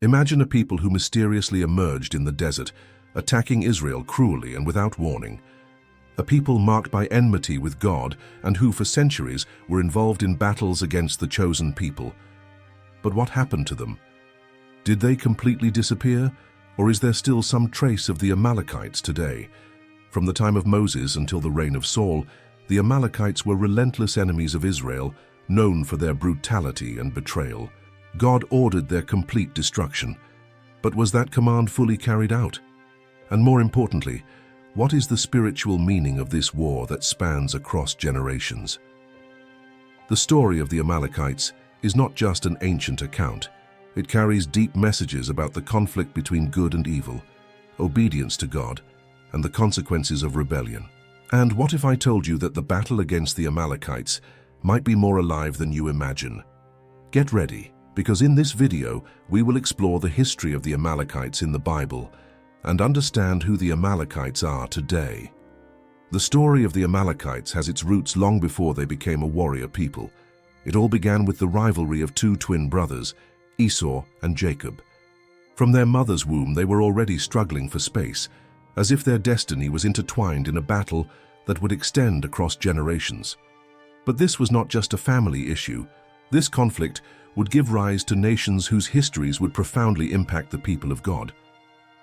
Imagine a people who mysteriously emerged in the desert, attacking Israel cruelly and without warning. A people marked by enmity with God and who for centuries were involved in battles against the chosen people. But what happened to them? Did they completely disappear, or is there still some trace of the Amalekites today? From the time of Moses until the reign of Saul, the Amalekites were relentless enemies of Israel, known for their brutality and betrayal. God ordered their complete destruction. But was that command fully carried out? And more importantly, what is the spiritual meaning of this war that spans across generations? The story of the Amalekites is not just an ancient account. It carries deep messages about the conflict between good and evil, obedience to God, and the consequences of rebellion. And what if I told you that the battle against the Amalekites might be more alive than you imagine? Get ready, because in this video we will explore the history of the Amalekites in the Bible and understand who the Amalekites are today. The story of the Amalekites has its roots long before they became a warrior people. It all began with the rivalry of two twin brothers, Esau and Jacob. From their mother's womb they were already struggling for space, as if their destiny was intertwined in a battle that would extend across generations. But this was not just a family issue. This conflict would give rise to nations whose histories would profoundly impact the people of God.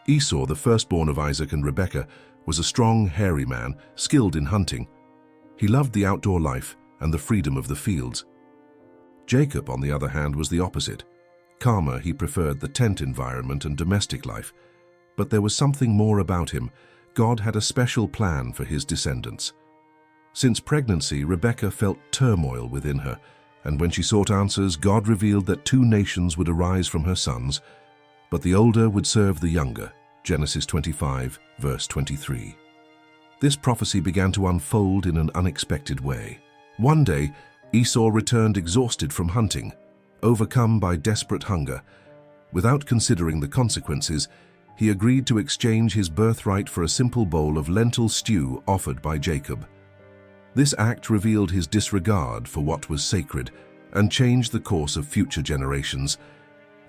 Esau, the firstborn of Isaac and Rebekah, was a strong, hairy man, skilled in hunting. He loved the outdoor life and the freedom of the fields. Jacob, on the other hand, was the opposite. Calmer, he preferred the tent environment and domestic life. But there was something more about him. God had a special plan for his descendants. Since pregnancy, Rebekah felt turmoil within her, and when she sought answers, God revealed that two nations would arise from her sons, but the older would serve the younger. Genesis 25, verse 23. This prophecy began to unfold in an unexpected way. One day, Esau returned exhausted from hunting, overcome by desperate hunger. Without considering the consequences, he agreed to exchange his birthright for a simple bowl of lentil stew offered by Jacob. This act revealed his disregard for what was sacred and changed the course of future generations.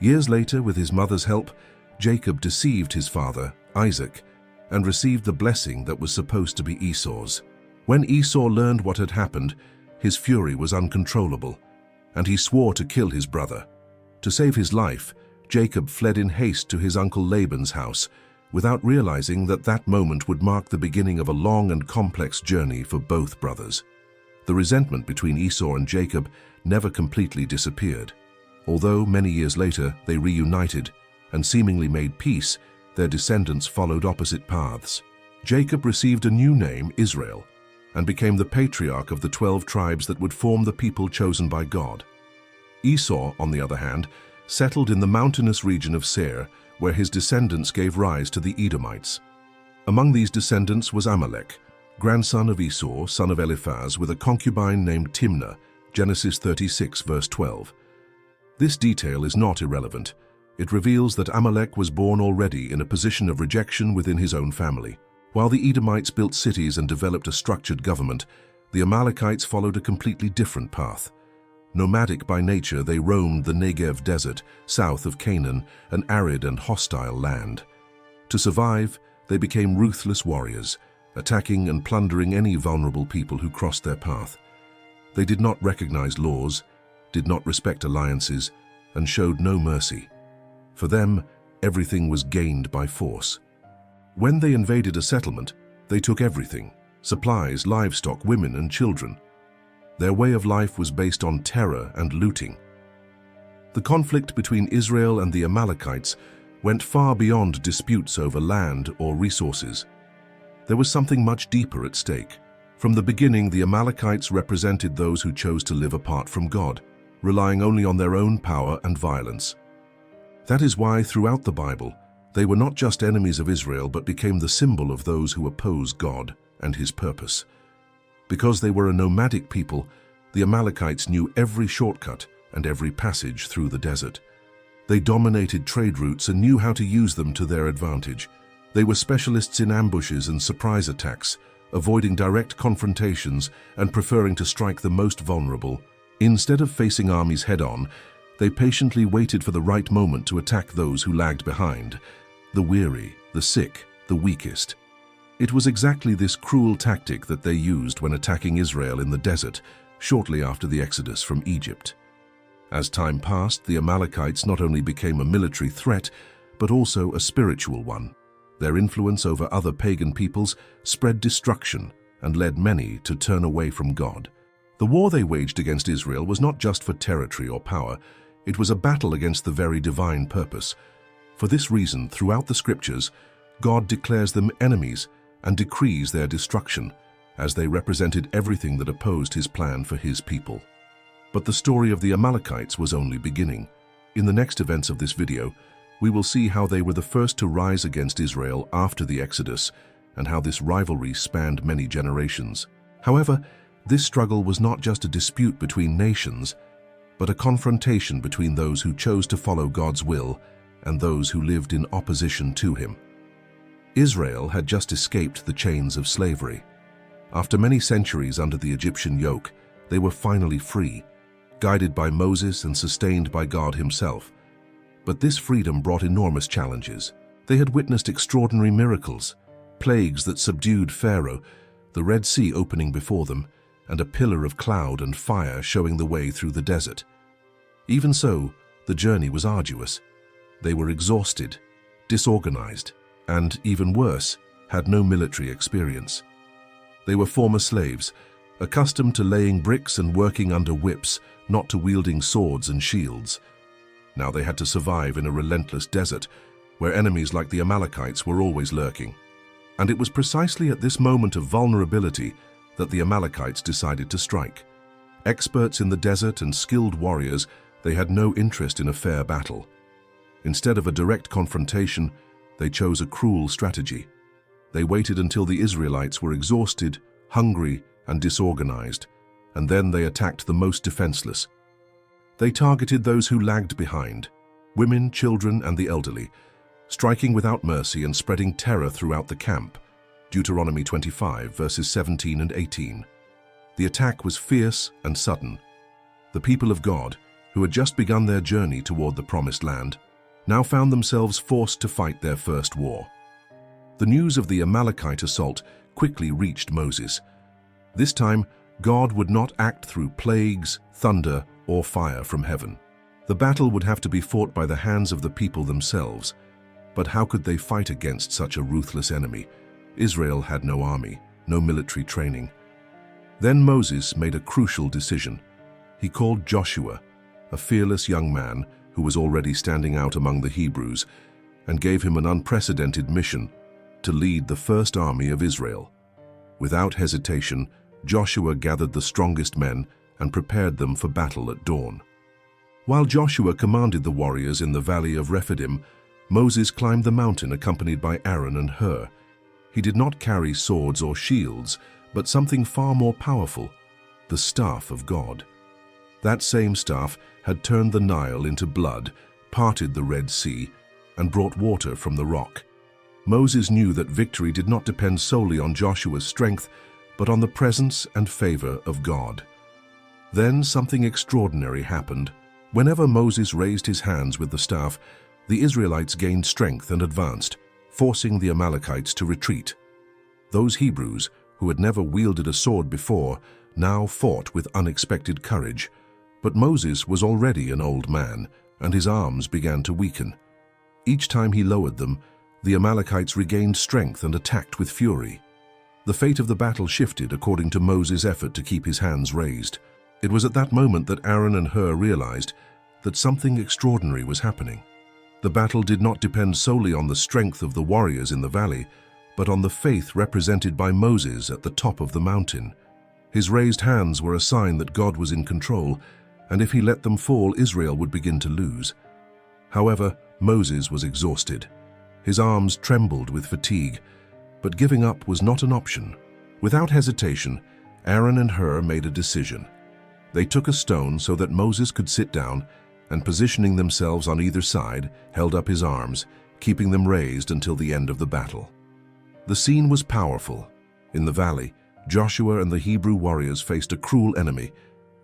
Years later, with his mother's help, Jacob deceived his father, Isaac, and received the blessing that was supposed to be Esau's. When Esau learned what had happened, his fury was uncontrollable, and he swore to kill his brother. To save his life, Jacob fled in haste to his uncle Laban's house, without realizing that that moment would mark the beginning of a long and complex journey for both brothers. The resentment between Esau and Jacob never completely disappeared. Although many years later they reunited and seemingly made peace, their descendants followed opposite paths. Jacob received a new name, Israel, and became the patriarch of the 12 tribes that would form the people chosen by God. Esau, on the other hand, settled in the mountainous region of Seir, where his descendants gave rise to the Edomites. Among these descendants was Amalek, grandson of Esau, son of Eliphaz, with a concubine named Timnah, Genesis 36, verse 12. This detail is not irrelevant. It reveals that Amalek was born already in a position of rejection within his own family. While the Edomites built cities and developed a structured government, the Amalekites followed a completely different path. Nomadic by nature, they roamed the Negev desert, south of Canaan, an arid and hostile land. To survive, they became ruthless warriors, attacking and plundering any vulnerable people who crossed their path. They did not recognize laws, did not respect alliances, and showed no mercy. For them, everything was gained by force. When they invaded a settlement, they took everything: supplies, livestock, women, and children. Their way of life was based on terror and looting. The conflict between Israel and the Amalekites went far beyond disputes over land or resources. There was something much deeper at stake. From the beginning, the Amalekites represented those who chose to live apart from God, relying only on their own power and violence. That is why, throughout the Bible, they were not just enemies of Israel, but became the symbol of those who oppose God and His purpose. Because they were a nomadic people, the Amalekites knew every shortcut and every passage through the desert. They dominated trade routes and knew how to use them to their advantage. They were specialists in ambushes and surprise attacks, avoiding direct confrontations and preferring to strike the most vulnerable. Instead of facing armies head-on, They patiently waited for the right moment to attack those who lagged behind, the weary, the sick, the weakest. It was exactly this cruel tactic that they used when attacking Israel in the desert, shortly after the exodus from Egypt. As time passed, the Amalekites not only became a military threat, but also a spiritual one. Their influence over other pagan peoples spread destruction and led many to turn away from God. The war they waged against Israel was not just for territory or power, it was a battle against the very divine purpose. For this reason, throughout the scriptures, God declares them enemies and decrees their destruction, as they represented everything that opposed his plan for his people. But the story of the Amalekites was only beginning. In the next events of this video, we will see how they were the first to rise against Israel after the Exodus, and how this rivalry spanned many generations. However, this struggle was not just a dispute between nations, but a confrontation between those who chose to follow God's will and those who lived in opposition to him. Israel had just escaped the chains of slavery. After many centuries under the Egyptian yoke, they were finally free, guided by Moses and sustained by God himself. But this freedom brought enormous challenges. They had witnessed extraordinary miracles, plagues that subdued Pharaoh, the Red Sea opening before them, and a pillar of cloud and fire showing the way through the desert. Even so, the journey was arduous. They were exhausted, disorganized, and, even worse, had no military experience. They were former slaves, accustomed to laying bricks and working under whips, not to wielding swords and shields. Now they had to survive in a relentless desert, where enemies like the Amalekites were always lurking. And it was precisely at this moment of vulnerability that the Amalekites decided to strike. Experts in the desert and skilled warriors, they had no interest in a fair battle. Instead of a direct confrontation, they chose a cruel strategy. They waited until the Israelites were exhausted, hungry, and disorganized, and then they attacked the most defenseless. They targeted those who lagged behind, women, children, and the elderly, striking without mercy and spreading terror throughout the camp. Deuteronomy 25, verses 17 and 18. The attack was fierce and sudden. The people of God, who had just begun their journey toward the Promised Land, now found themselves forced to fight their first war. The news of the Amalekite assault quickly reached Moses. This time, God would not act through plagues, thunder, or fire from heaven. The battle would have to be fought by the hands of the people themselves. But how could they fight against such a ruthless enemy? Israel had no army, no military training. Then Moses made a crucial decision. He called Joshua, a fearless young man who was already standing out among the Hebrews, and gave him an unprecedented mission to lead the first army of Israel. Without hesitation, Joshua gathered the strongest men and prepared them for battle at dawn. While Joshua commanded the warriors in the valley of Refidim, Moses climbed the mountain accompanied by Aaron and Hur. He did not carry swords or shields, but something far more powerful, the staff of God. That same staff had turned the Nile into blood, parted the Red Sea, and brought water from the rock. Moses knew that victory did not depend solely on Joshua's strength, but on the presence and favor of God. Then something extraordinary happened. Whenever Moses raised his hands with the staff, the Israelites gained strength and advanced, forcing the Amalekites to retreat. Those Hebrews, who had never wielded a sword before, now fought with unexpected courage. But Moses was already an old man, and his arms began to weaken. Each time he lowered them, the Amalekites regained strength and attacked with fury. The fate of the battle shifted according to Moses' effort to keep his hands raised. It was at that moment that Aaron and Hur realized that something extraordinary was happening. The battle did not depend solely on the strength of the warriors in the valley, but on the faith represented by Moses at the top of the mountain. His raised hands were a sign that God was in control, and if he let them fall, Israel would begin to lose. However, Moses was exhausted. His arms trembled with fatigue, but giving up was not an option. Without hesitation, Aaron and Hur made a decision. They took a stone so that Moses could sit down, and positioning themselves on either side, held up his arms, keeping them raised until the end of the battle. The scene was powerful. In the valley, Joshua and the Hebrew warriors faced a cruel enemy,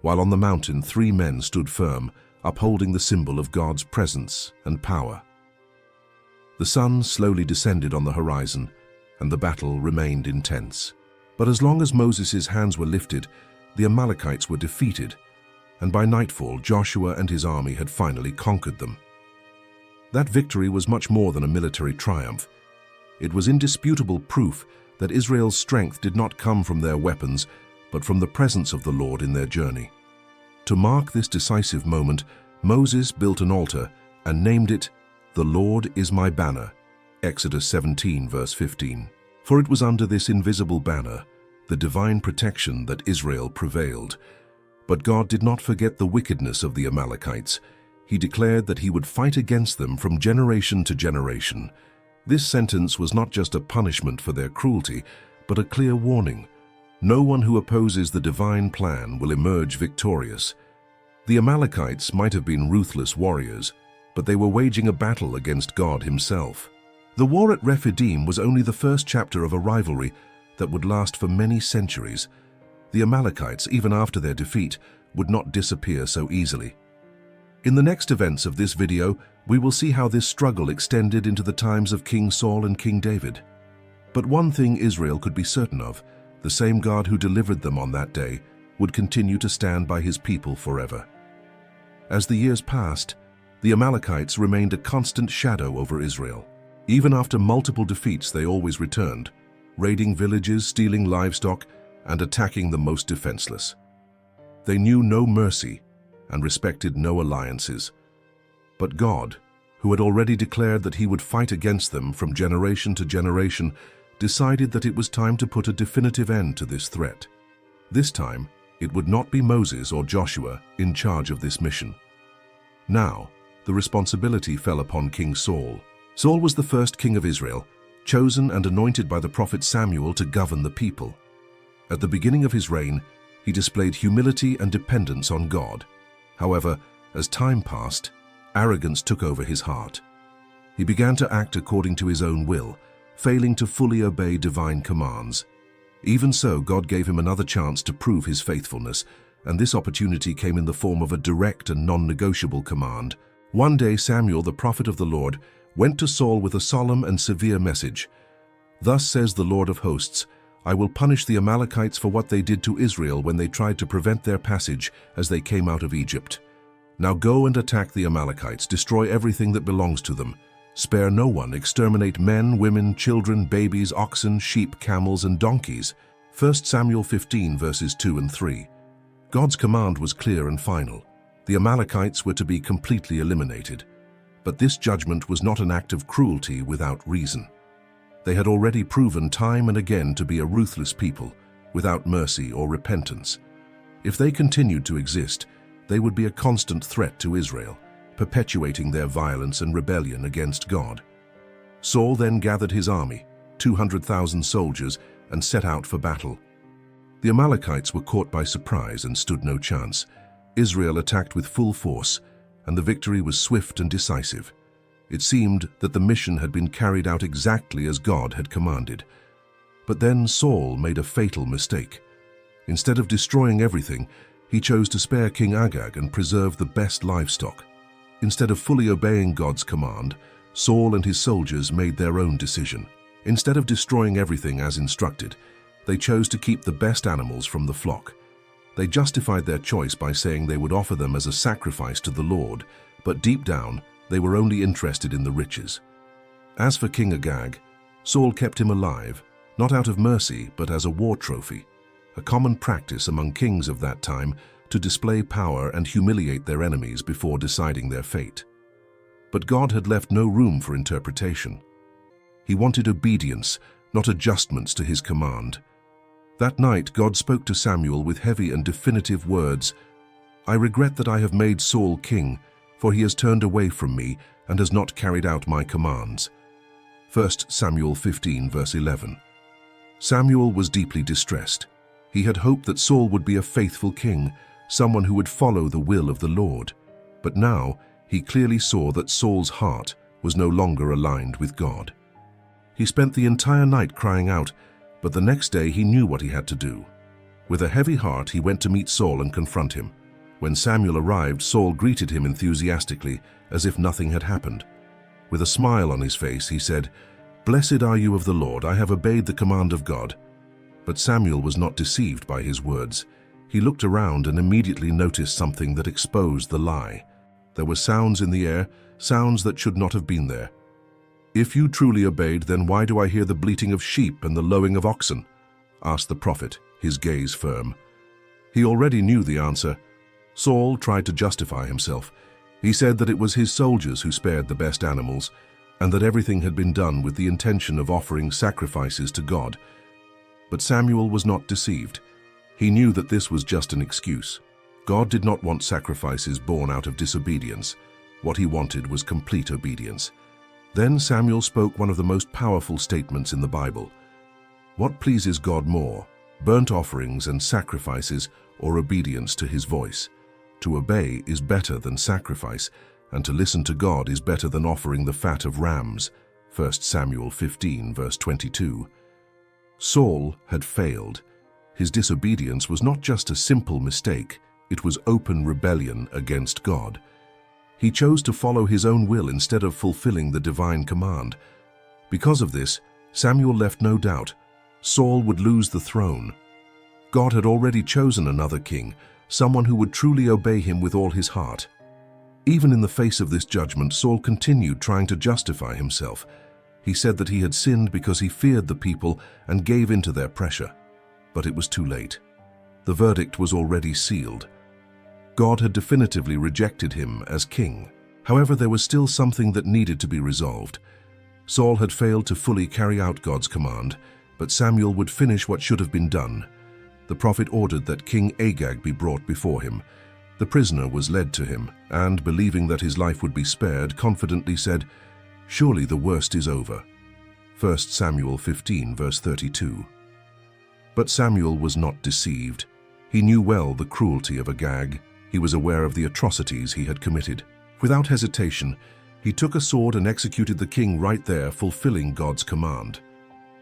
while on the mountain 3 men stood firm, upholding the symbol of God's presence and power. The sun slowly descended on the horizon, and the battle remained intense. But as long as Moses' hands were lifted, the Amalekites were defeated, and by nightfall Joshua and his army had finally conquered them. That victory was much more than a military triumph. It was indisputable proof that Israel's strength did not come from their weapons, but from the presence of the Lord in their journey. To mark this decisive moment, Moses built an altar and named it, "The Lord is my banner," Exodus 17, verse 15. For it was under this invisible banner, the divine protection, that Israel prevailed. But God did not forget the wickedness of the Amalekites. He declared that he would fight against them from generation to generation. This sentence was not just a punishment for their cruelty, but a clear warning. No one who opposes the divine plan will emerge victorious. The Amalekites might have been ruthless warriors, but they were waging a battle against God himself. The war at Refidim was only the first chapter of a rivalry that would last for many centuries. The Amalekites, even after their defeat, would not disappear so easily. In the next events of this video, we will see how this struggle extended into the times of King Saul and King David. But one thing Israel could be certain of: the same God who delivered them on that day would continue to stand by his people forever. As the years passed, the Amalekites remained a constant shadow over Israel. Even after multiple defeats, they always returned, raiding villages, stealing livestock, and attacking the most defenseless. They knew no mercy and respected no alliances. But God, who had already declared that he would fight against them from generation to generation, decided that it was time to put a definitive end to this threat. This time, it would not be Moses or Joshua in charge of this mission. Now, the responsibility fell upon King Saul. Saul was the first king of Israel, chosen and anointed by the prophet Samuel to govern the people. At the beginning of his reign, he displayed humility and dependence on God. However, as time passed, arrogance took over his heart. He began to act according to his own will, failing to fully obey divine commands. Even so, God gave him another chance to prove his faithfulness, and this opportunity came in the form of a direct and non-negotiable command. One day, Samuel, the prophet of the Lord, went to Saul with a solemn and severe message. "Thus says the Lord of hosts, I will punish the Amalekites for what they did to Israel when they tried to prevent their passage as they came out of Egypt. Now go and attack the Amalekites, destroy everything that belongs to them. Spare no one, exterminate men, women, children, babies, oxen, sheep, camels, and donkeys." 1 Samuel 15, verses 2 and 3. God's command was clear and final. The Amalekites were to be completely eliminated. But this judgment was not an act of cruelty without reason. They had already proven time and again to be a ruthless people, without mercy or repentance. If they continued to exist, they would be a constant threat to Israel, perpetuating their violence and rebellion against God. Saul then gathered his army, 200,000 soldiers, and set out for battle. The Amalekites were caught by surprise and stood no chance. Israel attacked with full force, and the victory was swift and decisive. It seemed that the mission had been carried out exactly as God had commanded. But then Saul made a fatal mistake. Instead of destroying everything, he chose to spare King Agag and preserve the best livestock. Instead of fully obeying God's command, Saul and his soldiers made their own decision. Instead of destroying everything as instructed, they chose to keep the best animals from the flock. They justified their choice by saying they would offer them as a sacrifice to the Lord, but deep down, they were only interested in the riches. As for King Agag, Saul kept him alive, not out of mercy, but as a war trophy, a common practice among kings of that time to display power and humiliate their enemies before deciding their fate. But God had left no room for interpretation. He wanted obedience, not adjustments to his command. That night, God spoke to Samuel with heavy and definitive words. "I regret that I have made Saul king, for he has turned away from me and has not carried out my commands." 1 Samuel 15, verse 11. Samuel was deeply distressed. He had hoped that Saul would be a faithful king, someone who would follow the will of the Lord. But now, he clearly saw that Saul's heart was no longer aligned with God. He spent the entire night crying out, but the next day he knew what he had to do. With a heavy heart, he went to meet Saul and confront him. When Samuel arrived, Saul greeted him enthusiastically, as if nothing had happened. With a smile on his face, he said, "Blessed are you of the Lord, I have obeyed the command of God." But Samuel was not deceived by his words. He looked around and immediately noticed something that exposed the lie. There were sounds in the air, sounds that should not have been there. "If you truly obeyed, then why do I hear the bleating of sheep and the lowing of oxen?" asked the prophet, his gaze firm. He already knew the answer. Saul tried to justify himself. He said that it was his soldiers who spared the best animals, and that everything had been done with the intention of offering sacrifices to God. But Samuel was not deceived. He knew that this was just an excuse. God did not want sacrifices born out of disobedience. What he wanted was complete obedience. Then Samuel spoke one of the most powerful statements in the Bible. What pleases God more, burnt offerings and sacrifices, or obedience to his voice? To obey is better than sacrifice, and to listen to God is better than offering the fat of rams. 1 Samuel 15, verse 22. Saul had failed. His disobedience was not just a simple mistake, it was open rebellion against God. He chose to follow his own will instead of fulfilling the divine command. Because of this, Samuel left no doubt. Saul would lose the throne. God had already chosen another king, someone who would truly obey him with all his heart. Even in the face of this judgment, Saul continued trying to justify himself. He said that he had sinned because he feared the people and gave in to their pressure. But it was too late. The verdict was already sealed. God had definitively rejected him as king. However, there was still something that needed to be resolved. Saul had failed to fully carry out God's command, but Samuel would finish what should have been done. The prophet ordered that King Agag be brought before him. The prisoner was led to him, and, believing that his life would be spared, confidently said, "Surely the worst is over." 1 Samuel 15, verse 32. But Samuel was not deceived. He knew well the cruelty of Agag. He was aware of the atrocities he had committed. Without hesitation, he took a sword and executed the king right there, fulfilling God's command.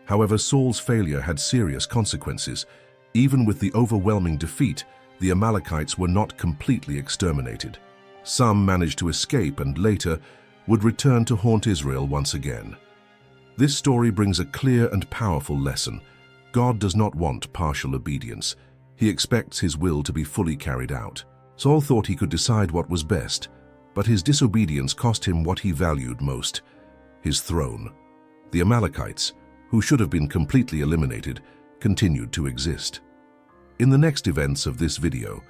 However, Saul's failure had serious consequences. Even with the overwhelming defeat, the Amalekites were not completely exterminated. Some managed to escape and later would return to haunt Israel once again. This story brings a clear and powerful lesson. God does not want partial obedience. He expects his will to be fully carried out. Saul thought he could decide what was best, but his disobedience cost him what he valued most, his throne. The Amalekites, who should have been completely eliminated, continued to exist. In the next events of this video,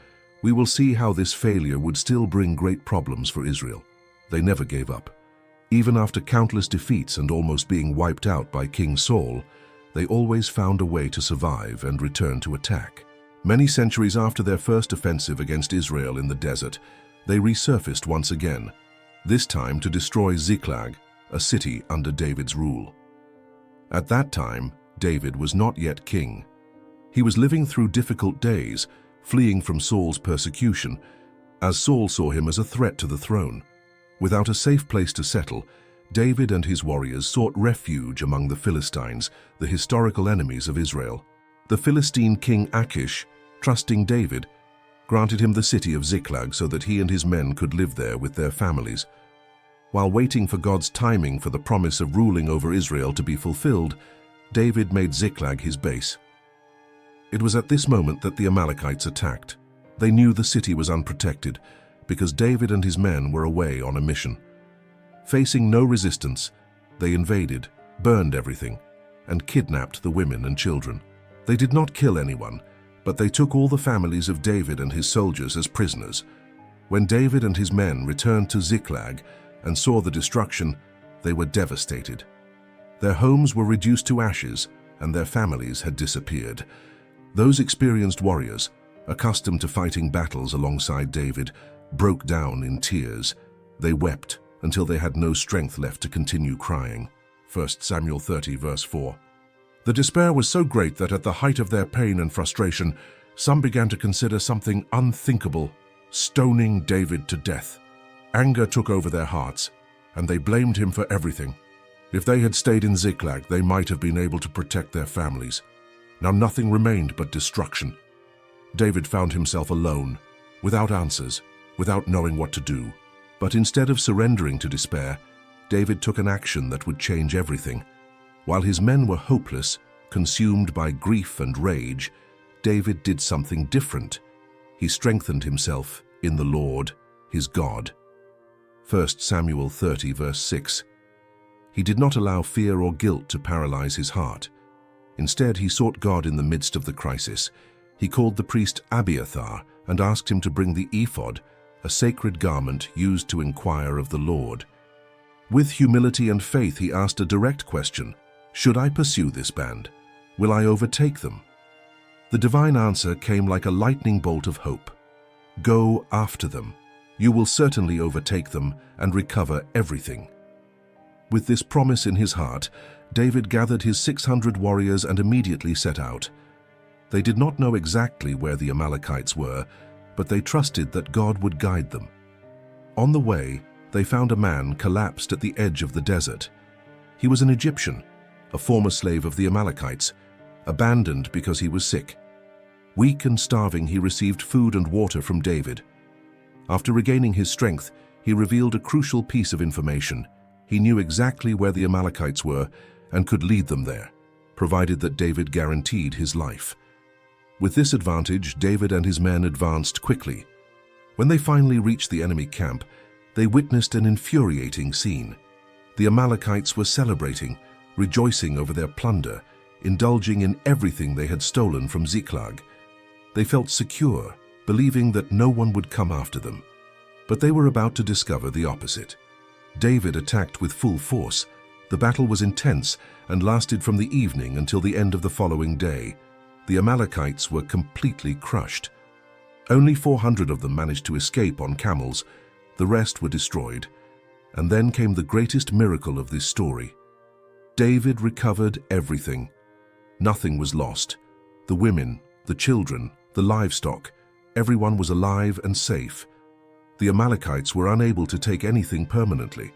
we will see how this failure would still bring great problems for Israel. They never gave up. Even after countless defeats and almost being wiped out by King Saul, they always found a way to survive and return to attack. Many centuries after their first offensive against Israel in the desert, they resurfaced once again, this time to destroy Ziklag, a city under David's rule. At that time, David was not yet king. He was living through difficult days, fleeing from Saul's persecution, as Saul saw him as a threat to the throne. Without a safe place to settle, David and his warriors sought refuge among the Philistines, the historical enemies of Israel. The Philistine king Achish, trusting David, granted him the city of Ziklag so that he and his men could live there with their families. While waiting for God's timing for the promise of ruling over Israel to be fulfilled, David made Ziklag his base. It was at this moment that the Amalekites attacked. They knew the city was unprotected because David and his men were away on a mission. Facing no resistance, they invaded, burned everything, and kidnapped the women and children. They did not kill anyone, but they took all the families of David and his soldiers as prisoners. When David and his men returned to Ziklag and saw the destruction, they were devastated. Their homes were reduced to ashes, and their families had disappeared. Those experienced warriors, accustomed to fighting battles alongside David, broke down in tears. They wept until they had no strength left to continue crying. 1 Samuel 30, verse 4. The despair was so great that at the height of their pain and frustration, some began to consider something unthinkable, stoning David to death. Anger took over their hearts, and they blamed him for everything. If they had stayed in Ziklag, they might have been able to protect their families. Now nothing remained but destruction. David found himself alone, without answers, without knowing what to do. But instead of surrendering to despair, David took an action that would change everything. While his men were hopeless, consumed by grief and rage, David did something different. He strengthened himself in the Lord, his God. 1 Samuel 30 verse 6. He did not allow fear or guilt to paralyze his heart. Instead, he sought God in the midst of the crisis. He called the priest Abiathar and asked him to bring the ephod, a sacred garment used to inquire of the Lord. With humility and faith, he asked a direct question: should I pursue this band? Will I overtake them? The divine answer came like a lightning bolt of hope. Go after them. You will certainly overtake them and recover everything. With this promise in his heart, David gathered his 600 warriors and immediately set out. They did not know exactly where the Amalekites were, but they trusted that God would guide them. On the way, they found a man collapsed at the edge of the desert. He was an Egyptian, a former slave of the Amalekites, abandoned because he was sick. Weak and starving, he received food and water from David. After regaining his strength, he revealed a crucial piece of information. He knew exactly where the Amalekites were and could lead them there, provided that David guaranteed his life. With this advantage, David and his men advanced quickly. When they finally reached the enemy camp, they witnessed an infuriating scene. The Amalekites were celebrating, rejoicing over their plunder, indulging in everything they had stolen from Ziklag. They felt secure, believing that no one would come after them. But they were about to discover the opposite. David attacked with full force. The battle was intense and lasted from the evening until the end of the following day. The Amalekites were completely crushed. Only 400 of them managed to escape on camels. The rest were destroyed. And then came the greatest miracle of this story. David recovered everything. Nothing was lost. The women, the children, the livestock, everyone was alive and safe. The Amalekites were unable to take anything permanently.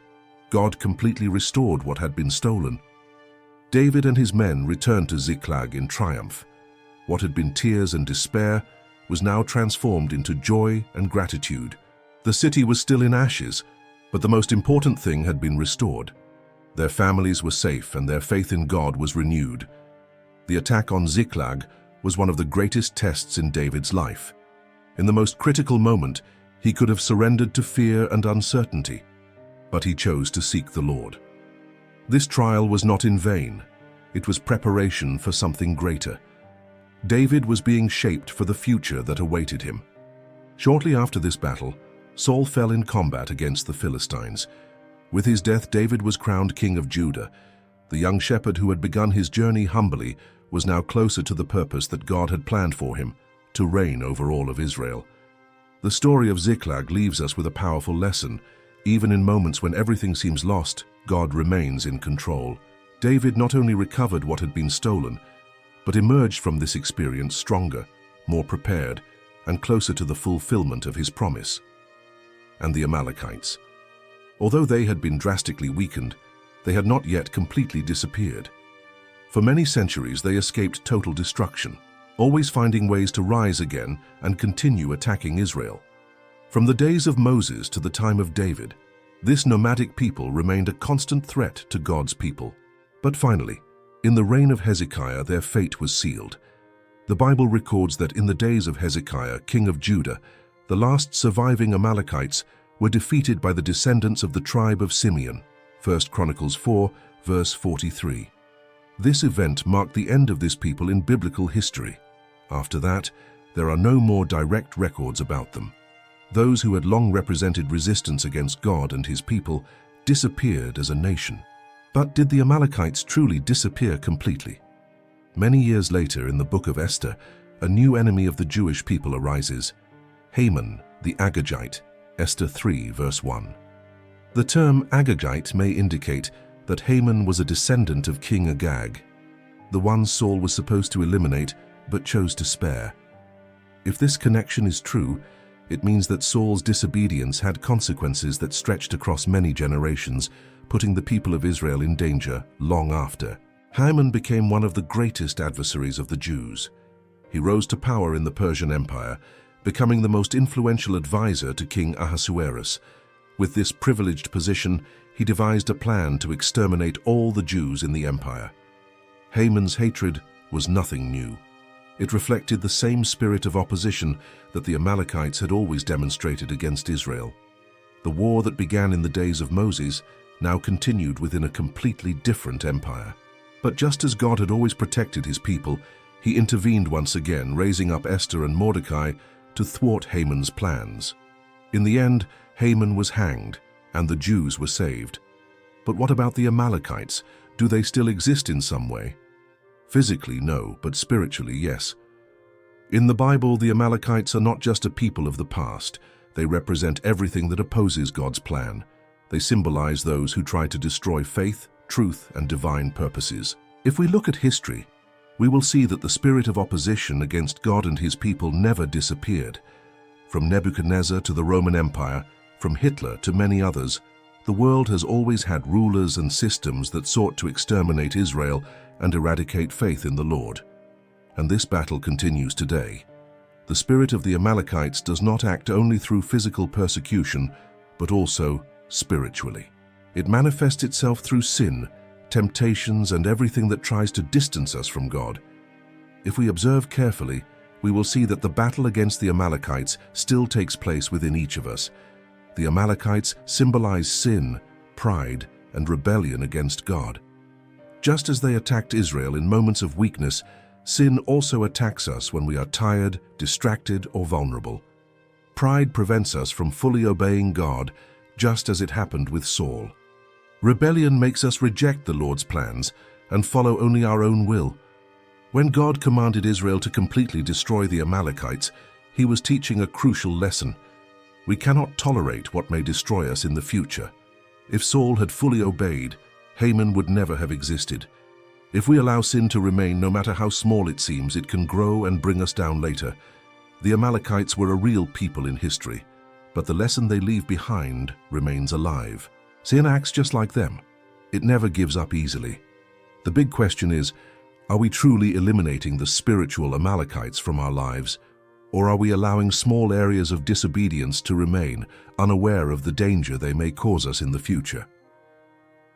God completely restored what had been stolen. David and his men returned to Ziklag in triumph. What had been tears and despair was now transformed into joy and gratitude. The city was still in ashes, but the most important thing had been restored. Their families were safe and their faith in God was renewed. The attack on Ziklag was one of the greatest tests in David's life. In the most critical moment, he could have surrendered to fear and uncertainty, but he chose to seek the Lord. This trial was not in vain. It was preparation for something greater. David was being shaped for the future that awaited him. Shortly after this battle, Saul fell in combat against the Philistines. With his death, David was crowned king of Judah. The young shepherd who had begun his journey humbly was now closer to the purpose that God had planned for him, to reign over all of Israel. The story of Ziklag leaves us with a powerful lesson. Even in moments when everything seems lost, God remains in control. David not only recovered what had been stolen, but emerged from this experience stronger, more prepared, and closer to the fulfillment of his promise. And the Amalekites. Although they had been drastically weakened, they had not yet completely disappeared. For many centuries they escaped total destruction, always finding ways to rise again and continue attacking Israel. From the days of Moses to the time of David, this nomadic people remained a constant threat to God's people. But finally, in the reign of Hezekiah, their fate was sealed. The Bible records that in the days of Hezekiah, king of Judah, the last surviving Amalekites were defeated by the descendants of the tribe of Simeon. 1 Chronicles 4, verse 43. This event marked the end of this people in biblical history. After that, there are no more direct records about them. Those who had long represented resistance against God and his people disappeared as a nation. But did the Amalekites truly disappear completely? Many years later, in the book of Esther, a new enemy of the Jewish people arises: Haman, the Agagite, Esther 3, verse 1. The term Agagite may indicate that Haman was a descendant of King Agag, the one Saul was supposed to eliminate but chose to spare. If this connection is true, it means that Saul's disobedience had consequences that stretched across many generations, putting the people of Israel in danger long after. Haman became one of the greatest adversaries of the Jews. He rose to power in the Persian Empire, becoming the most influential advisor to King Ahasuerus. With this privileged position, he devised a plan to exterminate all the Jews in the empire. Haman's hatred was nothing new. It reflected the same spirit of opposition that the Amalekites had always demonstrated against Israel. The war that began in the days of Moses now continued within a completely different empire. But just as God had always protected his people, he intervened once again, raising up Esther and Mordecai to thwart Haman's plans. In the end, Haman was hanged, and the Jews were saved. But what about the Amalekites? Do they still exist in some way? Physically, no, but spiritually, yes. In the Bible, the Amalekites are not just a people of the past. They represent everything that opposes God's plan. They symbolize those who try to destroy faith, truth, and divine purposes. If we look at history, we will see that the spirit of opposition against God and his people never disappeared. From Nebuchadnezzar to the Roman Empire, from Hitler to many others, the world has always had rulers and systems that sought to exterminate Israel and eradicate faith in the Lord. And this battle continues today. The spirit of the Amalekites does not act only through physical persecution, but also spiritually. It manifests itself through sin, temptations, and everything that tries to distance us from God. If we observe carefully, we will see that the battle against the Amalekites still takes place within each of us. The Amalekites symbolize sin, pride, and rebellion against God. Just as they attacked Israel in moments of weakness, sin also attacks us when we are tired, distracted, or vulnerable. Pride prevents us from fully obeying God, just as it happened with Saul. Rebellion makes us reject the Lord's plans and follow only our own will. When God commanded Israel to completely destroy the Amalekites, he was teaching a crucial lesson. We cannot tolerate what may destroy us in the future. If Saul had fully obeyed, Haman would never have existed. If we allow sin to remain, no matter how small it seems, it can grow and bring us down later. The Amalekites were a real people in history, but the lesson they leave behind remains alive. Sin acts just like them. It never gives up easily. The big question is, are we truly eliminating the spiritual Amalekites from our lives, or are we allowing small areas of disobedience to remain, unaware of the danger they may cause us in the future?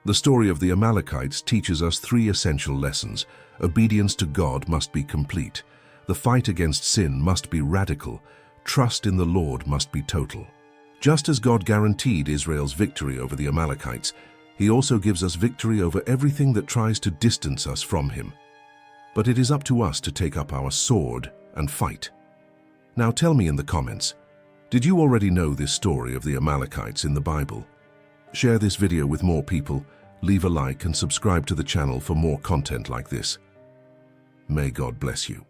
The story of the Amalekites teaches us three essential lessons. Obedience to God must be complete. The fight against sin must be radical. Trust in the Lord must be total. Just as God guaranteed Israel's victory over the Amalekites, he also gives us victory over everything that tries to distance us from him. But it is up to us to take up our sword and fight. Now tell me in the comments, did you already know this story of the Amalekites in the Bible? Share this video with more people, leave a like and subscribe to the channel for more content like this. May God bless you.